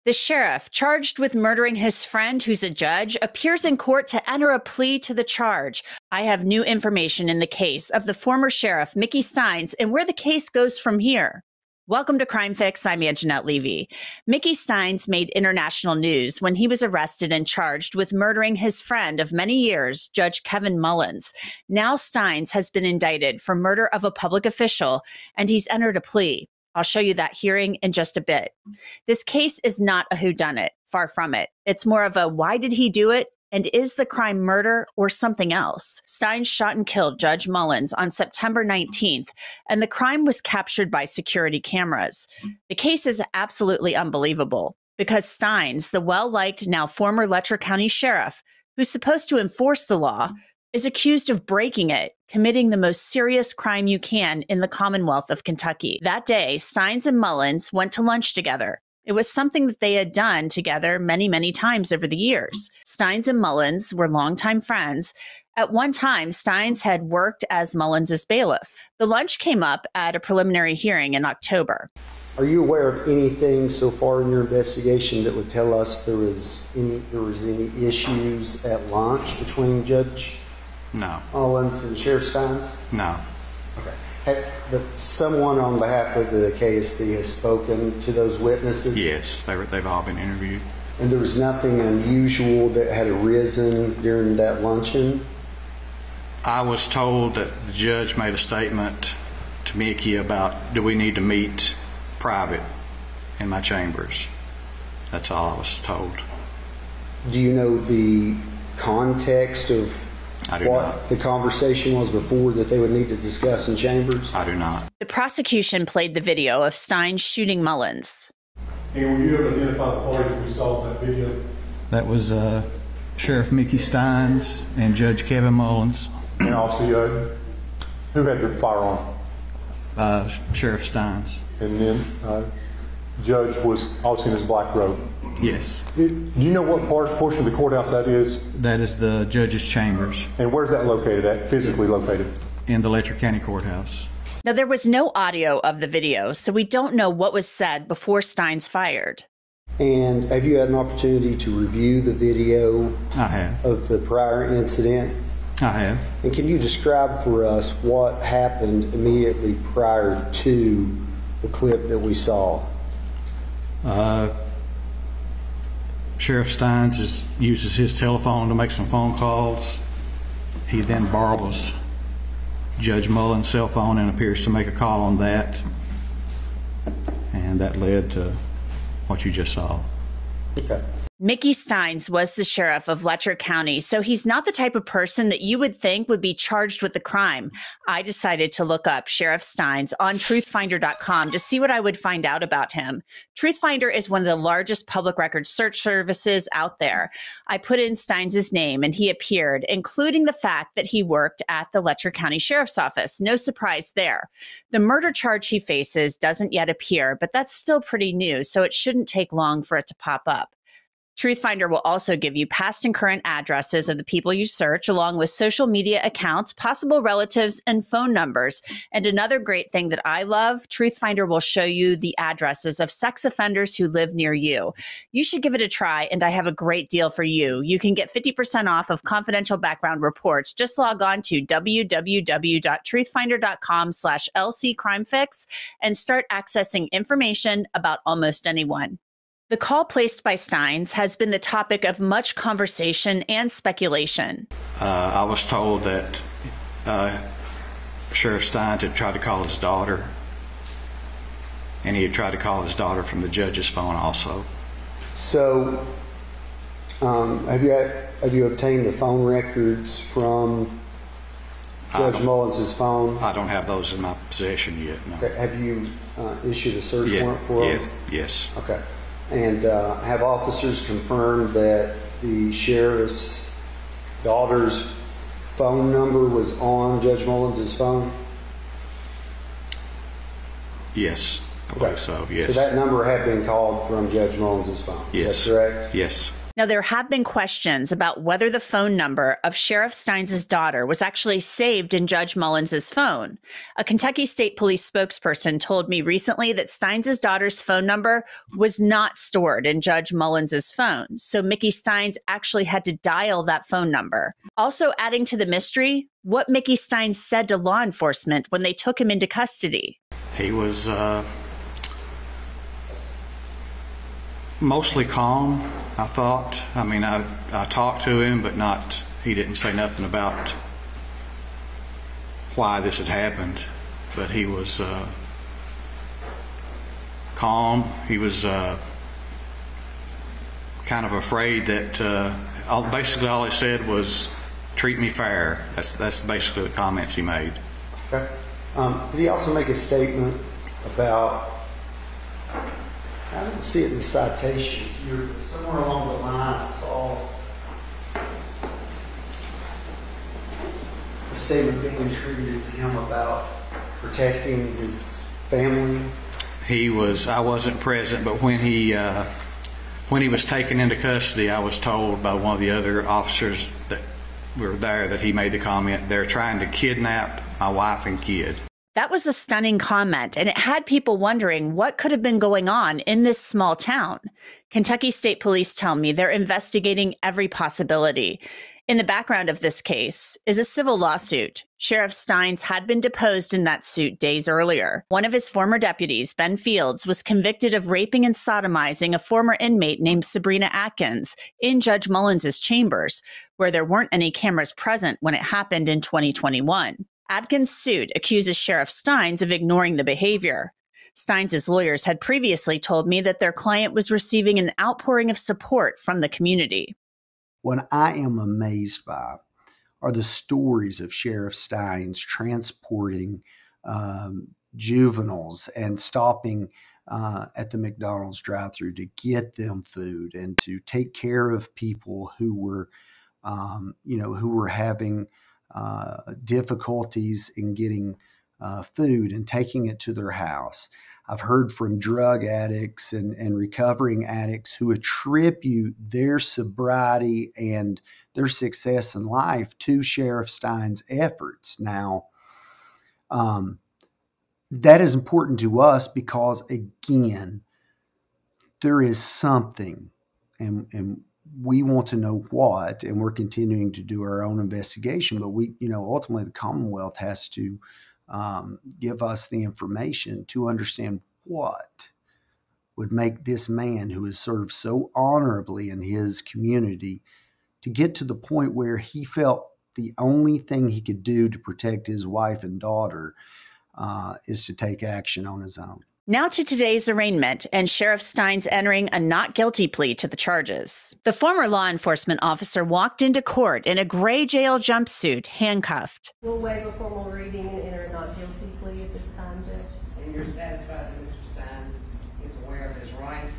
The sheriff, charged with murdering his friend who's a judge, appears in court to enter a plea to the charge. I have new information in the case of the former sheriff, Mickey Stines, and where the case goes from here. Welcome to Crime Fix. I'm Angenette Levy. Mickey Stines made international news when he was arrested and charged with murdering his friend of many years, Judge Kevin Mullins. Now Stines has been indicted for murder of a public official, and he's entered a plea. I'll show you that hearing in just a bit. This case is not a whodunit, far from it. It's more of a why did he do it? And is the crime murder or something else? Stines shot and killed Judge Mullins on September 19th, and the crime was captured by security cameras. The case is absolutely unbelievable because Stines, the well-liked now former Letcher County sheriff, who's supposed to enforce the law, is accused of breaking it, committing the most serious crime you can in the Commonwealth of Kentucky. That day, Stines and Mullins went to lunch together. It was something that they had done together many, many times over the years. Stines and Mullins were longtime friends. At one time, Stines had worked as Mullins' bailiff. The lunch came up at a preliminary hearing in October. Are you aware of anything so far in your investigation that would tell us there was any issues at lunch between Judge Mullins and Sheriff Stines? No. Okay. But someone on behalf of the KSB has spoken to those witnesses? Yes, they've all been interviewed. And there was nothing unusual that had arisen during that luncheon? I was told that the judge made a statement to Mickey about, do we need to meet private in my chambers? That's all I was told. Do you know the context of what the conversation was before that they would need to discuss in chambers? I do not. The prosecution played the video of Stines shooting Mullins. And will you able to identify the parties we saw in that video? That was Sheriff Mickey Stines and Judge Kevin Mullins. And also, who had the firearm? Sheriff Stines. And then Judge was also in his black robe. Yes. Do you know what portion of the courthouse that is? That is the judge's chambers. And where's that located at, physically located? In the Letcher County Courthouse. Now, there was no audio of the video, so we don't know what was said before Stines fired. And have you had an opportunity to review the video I have. Of the prior incident? I have. And can you describe for us what happened immediately prior to the clip that we saw? Sheriff Stines uses his telephone to make some phone calls. He then borrows Judge Mullins' cell phone and appears to make a call on that. And that led to what you just saw. Okay. Mickey Stines was the sheriff of Letcher County, so he's not the type of person that you would think would be charged with the crime. I decided to look up Sheriff Stines on truthfinder.com to see what I would find out about him. Truthfinder is one of the largest public record search services out there. I put in Stines' name and he appeared, including the fact that he worked at the Letcher County Sheriff's Office. No surprise there. The murder charge he faces doesn't yet appear, but that's still pretty new, so it shouldn't take long for it to pop up. Truthfinder will also give you past and current addresses of the people you search, along with social media accounts, possible relatives, and phone numbers. And another great thing that I love, Truthfinder will show you the addresses of sex offenders who live near you. You should give it a try, and I have a great deal for you. You can get 50% off of confidential background reports. Just log on to www.truthfinder.com/LCCrimeFix and start accessing information about almost anyone. The call placed by Stines has been the topic of much conversation and speculation. I was told that Sheriff Stines had tried to call his daughter, and he had tried to call his daughter from the judge's phone also. So, have you obtained the phone records from Judge Mullins' phone? I don't have those in my possession yet, no. Okay. Have you issued a search warrant for them? Yes. Okay. And have officers confirmed that the sheriff's daughter's phone number was on Judge Mullins' phone? Yes, I believe so, yes. So that number had been called from Judge Mullins' phone? Yes. Is that correct? Yes. Now, there have been questions about whether the phone number of Sheriff Stines' daughter was actually saved in Judge Mullins' phone. A Kentucky State Police spokesperson told me recently that Stines' daughter's phone number was not stored in Judge Mullins' phone, so Mickey Stines actually had to dial that phone number. Also adding to the mystery, what Mickey Stines said to law enforcement when they took him into custody. He was mostly calm, I thought. I mean, I talked to him, but he didn't say nothing about why this had happened. But he was calm. He was kind of afraid that basically all he said was, treat me fair. That's basically the comments he made. Okay. Did he also make a statement about, I didn't see it in the citation here, but somewhere along the line I saw a statement being attributed to him about protecting his family? I wasn't present, but when he was taken into custody, I was told by one of the other officers that were there that he made the comment, they're trying to kidnap my wife and kid. That was a stunning comment, and it had people wondering what could have been going on in this small town. Kentucky State Police tell me they're investigating every possibility. In the background of this case is a civil lawsuit. Sheriff Stines had been deposed in that suit days earlier. One of his former deputies, Ben Fields, was convicted of raping and sodomizing a former inmate named Sabrina Atkins in Judge Mullins' chambers, where there weren't any cameras present when it happened in 2021. Atkins' suit accuses Sheriff Stines of ignoring the behavior. Stines' lawyers had previously told me that their client was receiving an outpouring of support from the community. What I am amazed by are the stories of Sheriff Stines transporting juveniles and stopping at the McDonald's drive-thru to get them food and to take care of people who were, who were having difficulties in getting food and taking it to their house. I've heard from drug addicts and recovering addicts who attribute their sobriety and their success in life to Sheriff Stines' efforts. Now, that is important to us because, again, there is something, and we want to know what, and we're continuing to do our own investigation, but ultimately the Commonwealth has to give us the information to understand what would make this man who has served so honorably in his community to get to the point where he felt the only thing he could do to protect his wife and daughter is to take action on his own. Now to today's arraignment and Sheriff Stines entering a not guilty plea to the charges. The former law enforcement officer walked into court in a gray jail jumpsuit, handcuffed. We'll waive a formal reading and enter a not guilty plea at this time, Judge. And you're satisfied that Mr. Stines is aware of his rights?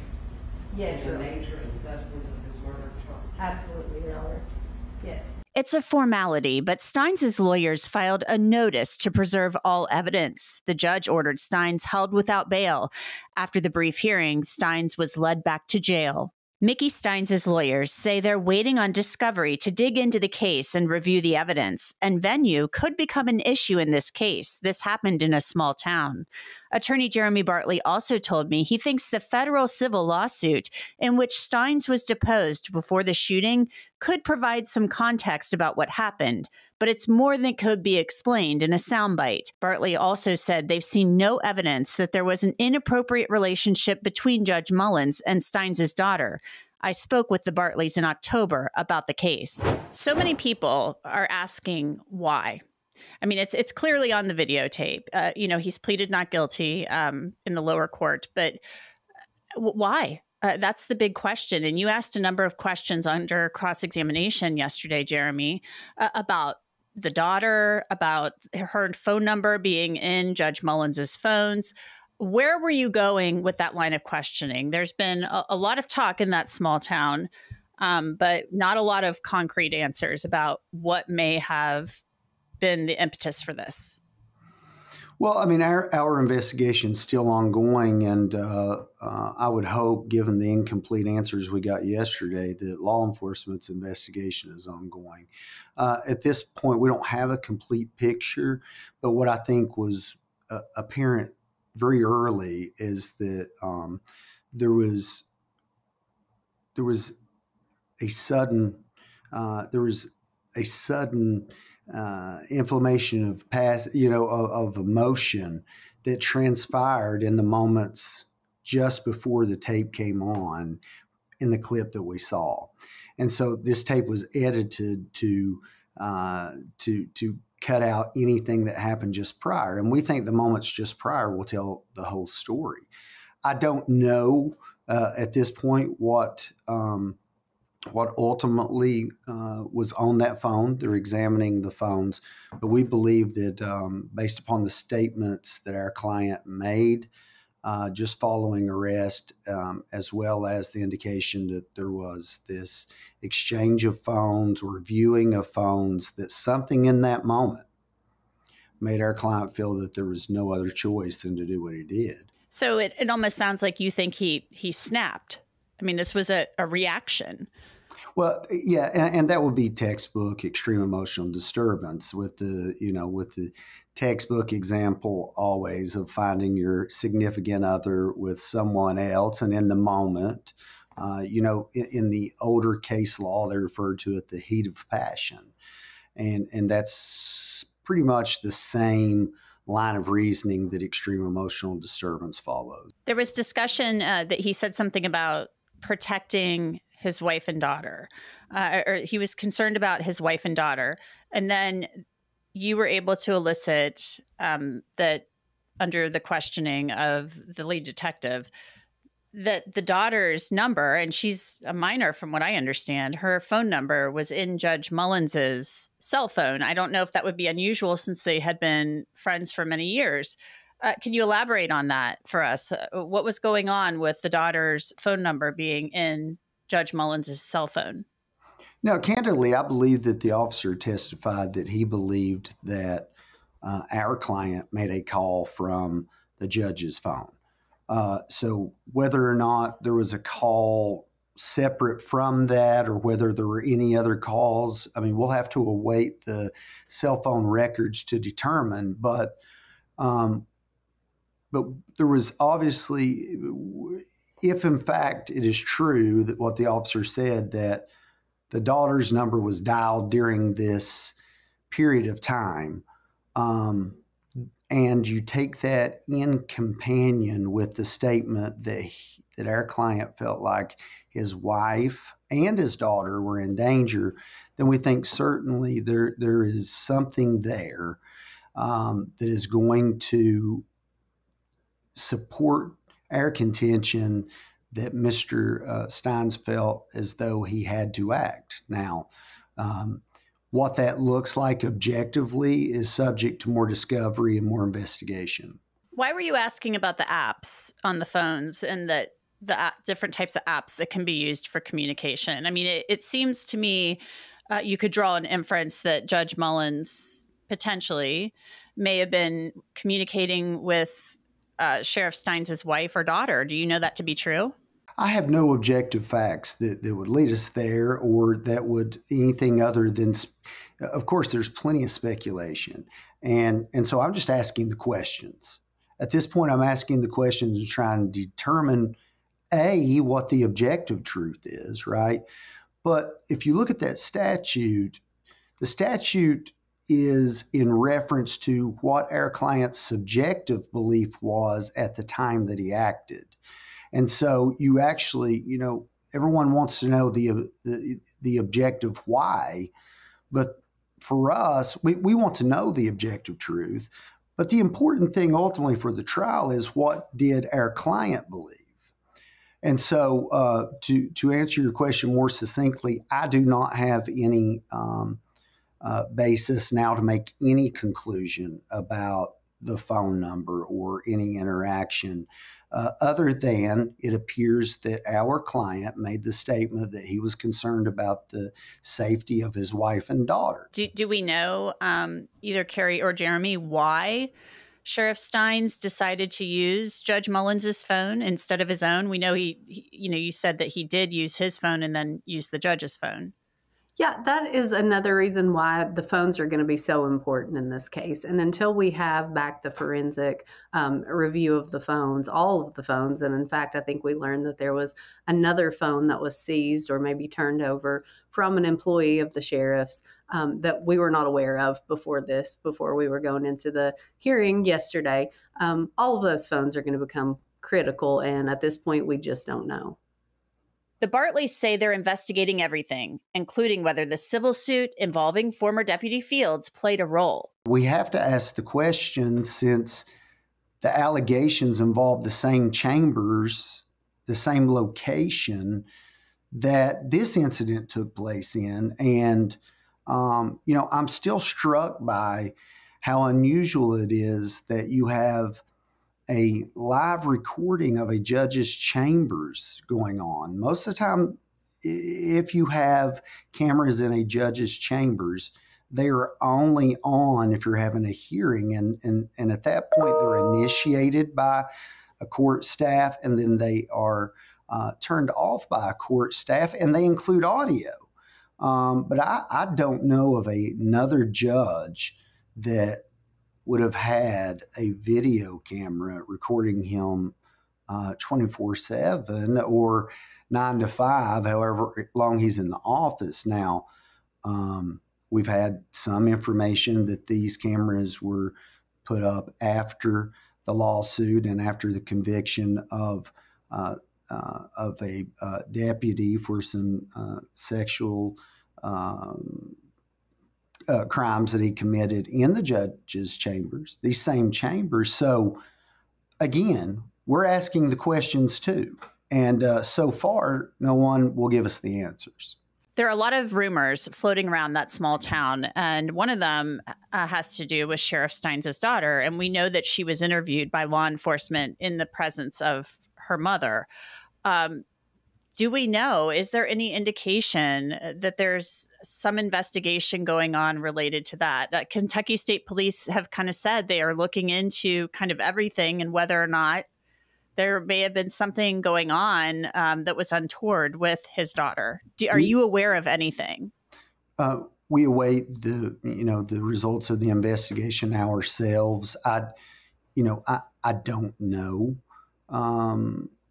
Yes, and Your the Honor. nature and substance of this murder charge? Absolutely, Your Honor. Yes. It's a formality, but Stines' lawyers filed a notice to preserve all evidence. The judge ordered Stines held without bail. After the brief hearing, Stines was led back to jail. Mickey Stines' lawyers say they're waiting on discovery to dig into the case and review the evidence, and venue could become an issue in this case. This happened in a small town. Attorney Jeremy Bartley also told me he thinks the federal civil lawsuit in which Stines was deposed before the shooting could provide some context about what happened, but it's more than could be explained in a soundbite. Bartley also said they've seen no evidence that there was an inappropriate relationship between Judge Mullins and Stines' daughter. I spoke with the Bartleys in October about the case. So many people are asking why. I mean, it's clearly on the videotape. He's pleaded not guilty in the lower court, but why? That's the big question. And you asked a number of questions under cross-examination yesterday, Jeremy, about the daughter, about her phone number being in Judge Mullins' phones. Where were you going with that line of questioning? There's been a lot of talk in that small town, but not a lot of concrete answers about what may have been the impetus for this. Well, I mean, our investigation is still ongoing, and I would hope, given the incomplete answers we got yesterday, that law enforcement's investigation is ongoing. At this point, we don't have a complete picture, but what I think was apparent very early is that there was a sudden inflammation of emotion that transpired in the moments just before the tape came on in the clip that we saw. And so this tape was edited to cut out anything that happened just prior. And we think the moments just prior will tell the whole story. I don't know at this point what ultimately was on that phone. They're examining the phones, but we believe that based upon the statements that our client made just following arrest, as well as the indication that there was this exchange of phones or viewing of phones, that something in that moment made our client feel that there was no other choice than to do what he did. So it almost sounds like you think he snapped. I mean, this was a reaction. Well, yeah, and that would be textbook extreme emotional disturbance with the textbook example always of finding your significant other with someone else and in the moment. In the older case law, they referred to it the heat of passion. And that's pretty much the same line of reasoning that extreme emotional disturbance follows. There was discussion that he said something about protecting his wife and daughter, or he was concerned about his wife and daughter. And then you were able to elicit that under the questioning of the lead detective, that the daughter's number, and she's a minor from what I understand, her phone number was in Judge Mullins's cell phone. I don't know if that would be unusual since they had been friends for many years. Can you elaborate on that for us? What was going on with the daughter's phone number being in Judge Mullins's cell phone? No, candidly, I believe that the officer testified that he believed that our client made a call from the judge's phone. So whether or not there was a call separate from that or whether there were any other calls, I mean, we'll have to await the cell phone records to determine. But there was obviously, if in fact it is true that what the officer said, that the daughter's number was dialed during this period of time, and you take that in companion with the statement that our client felt like his wife and his daughter were in danger, then we think certainly there is something there that is going to support our contention that Mr. Stines felt as though he had to act. Now, what that looks like objectively is subject to more discovery and more investigation. Why were you asking about the apps on the phones and the different types of apps that can be used for communication? I mean, it seems to me you could draw an inference that Judge Mullins potentially may have been communicating with Sheriff Stines' wife or daughter. Do you know that to be true? I have no objective facts that would lead us there or that would anything other than, of course, there's plenty of speculation. And so I'm just asking the questions. At this point, I'm asking the questions and trying to determine, A, what the objective truth is, right? But if you look at that statute, the statute is in reference to what our client's subjective belief was at the time that he acted. And so you actually, everyone wants to know the objective why, but for us, we want to know the objective truth. But the important thing ultimately for the trial is what did our client believe? And so to answer your question more succinctly, I do not have any basis now to make any conclusion about the phone number or any interaction other than it appears that our client made the statement that he was concerned about the safety of his wife and daughter. Do we know, either Carrie or Jeremy, why Sheriff Stines decided to use Judge Mullins's phone instead of his own. We know you said that he did use his phone and then use the judge's phone. Yeah, that is another reason why the phones are going to be so important in this case. And until we have back the forensic review of the phones, all of the phones, and in fact, I think we learned that there was another phone that was seized or maybe turned over from an employee of the sheriff's that we were not aware of before we were going into the hearing yesterday. All of those phones are going to become critical. And at this point, we just don't know. The Bartleys say they're investigating everything, including whether the civil suit involving former Deputy Fields played a role. We have to ask the question, since the allegations involve the same chambers, the same location that this incident took place in. And, I'm still struck by how unusual it is that you have a live recording of a judge's chambers going on. Most of the time, if you have cameras in a judge's chambers, they are only on if you're having a hearing. And at that point, they're initiated by a court staff, and then they are turned off by a court staff, and they include audio. But I don't know of another judge that would have had a video camera recording him 24/7 or 9 to 5, however long he's in the office. Now, we've had some information that these cameras were put up after the lawsuit and after the conviction of a deputy for some sexual crimes that he committed in the judge's chambers, these same chambers. So again, we're asking the questions too. And so far, no one will give us the answers. There are a lot of rumors floating around that small town, and one of them has to do with Sheriff Stines' daughter. And we know that she was interviewed by law enforcement in the presence of her mother. Do we know, is there any indication that there's some investigation going on related to that? Kentucky State Police have kind of said they are looking into kind of everything and whether or not there may have been something going on that was untoward with his daughter. Are you aware of anything? We await the results of the investigation ourselves. I don't know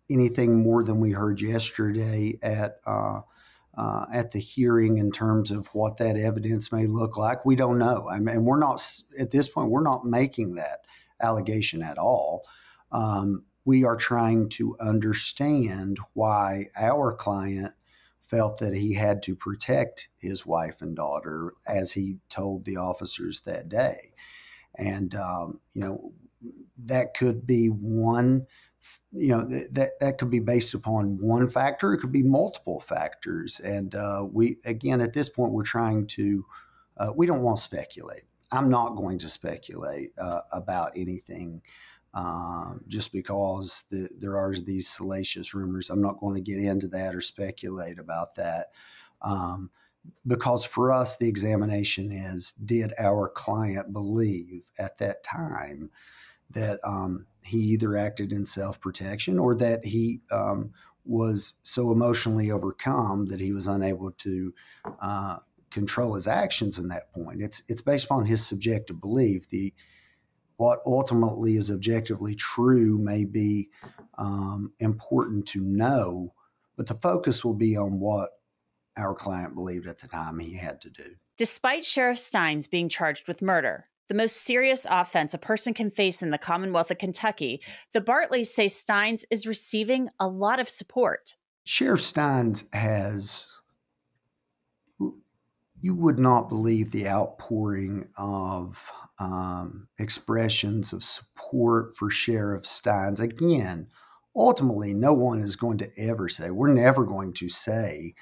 anything more than we heard yesterday at the hearing in terms of what that evidence may look like. We don't know. I mean, we're not at this point. We're not making that allegation at all. We are trying to understand why our client felt that he had to protect his wife and daughter, as he told the officers that day. And, that could be one, that could be based upon one factor. It could be multiple factors. And again, at this point, we're trying to, we don't want to speculate. I'm not going to speculate about anything. Just because there are these salacious rumors. I'm not going to get into that or speculate about that. Because for us, the examination is, did our client believe at that time that he either acted in self-protection or that he was so emotionally overcome that he was unable to control his actions in that point? It's based upon his subjective belief. What ultimately is objectively true may be important to know, but the focus will be on what our client believed at the time he had to do. Despite Sheriff Stines being charged with murder, the most serious offense a person can face in the Commonwealth of Kentucky, the Bartleys say Stines is receiving a lot of support. Sheriff Stines has, you would not believe the outpouring of expressions of support for Sheriff Stines. Again, ultimately, no one is going to ever say, we're never going to say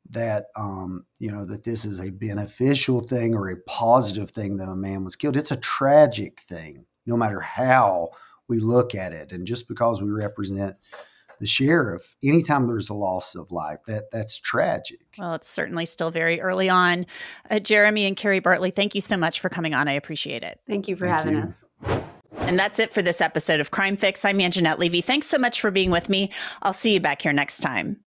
that, that this is a beneficial thing or a positive thing that a man was killed. It's a tragic thing, no matter how we look at it. And just because we represent the sheriff, anytime there's a loss of life, that's tragic. Well, it's certainly still very early on. Jeremy and Carrie Bartley, thank you so much for coming on. I appreciate it. Thank you for having us. And that's it for this episode of Crime Fix. I'm Angenette Levy. Thanks so much for being with me. I'll see you back here next time.